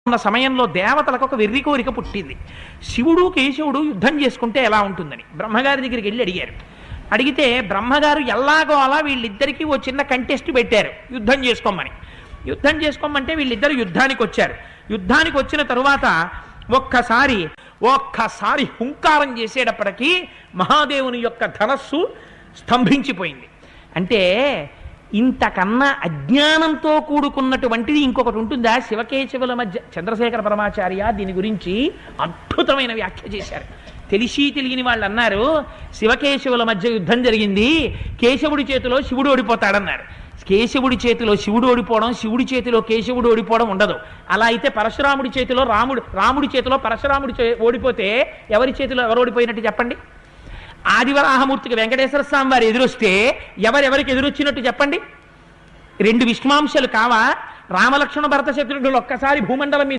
ఉన్న సమయంలో దేవతలకు ఒక వెర్రి కోరిక పుట్టింది. శివుడు కేశవుడు యుద్ధం చేసుకుంటే ఎలా ఉంటుందని బ్రహ్మగారి దగ్గరికి వెళ్ళి అడిగారు. అడిగితే బ్రహ్మగారు ఎలాగో అలా వీళ్ళిద్దరికీ ఓ చిన్న కంటెస్ట్ పెట్టారు, యుద్ధం చేసుకోమని. యుద్ధం చేసుకోమంటే వీళ్ళిద్దరు యుద్ధానికి వచ్చారు. యుద్ధానికి వచ్చిన తరువాత ఒక్కసారి హుంకారం చేసేటప్పటికీ మహాదేవుని యొక్క ధనస్సు స్తంభించిపోయింది. అంటే ఇంతకన్నా అజ్ఞానంతో కూడుకున్నటువంటిది ఇంకొకటి ఉంటుందా? శివకేశవుల మధ్య చంద్రశేఖర పరమాచార్య దీని గురించి అద్భుతమైన వ్యాఖ్య చేశారు. తెలిసి తెలియని వాళ్ళు అన్నారు, శివకేశవుల మధ్య యుద్ధం జరిగింది, కేశవుడి చేతిలో శివుడు ఓడిపోతాడన్నారు. కేశవుడి చేతిలో శివుడు ఓడిపోవడం, శివుడి చేతిలో కేశవుడు ఓడిపోవడం ఉండదు. అలా అయితే పరశురాముడి చేతిలో రాముడి చేతిలో పరశురాముడి ఓడిపోతే ఎవరి చేతిలో ఎవరు ఓడిపోయినట్టు చెప్పండి? ఆదివరాహమూర్తికి వెంకటేశ్వర స్వామి వారు ఎదురొస్తే ఎవరెవరికి ఎదురొచ్చినట్టు చెప్పండి? రెండు విష్ణుమాంశాలు కావా? రామలక్ష్మణ భరత శత్రుఘ్నులు ఒక్కసారి భూమండలం మీద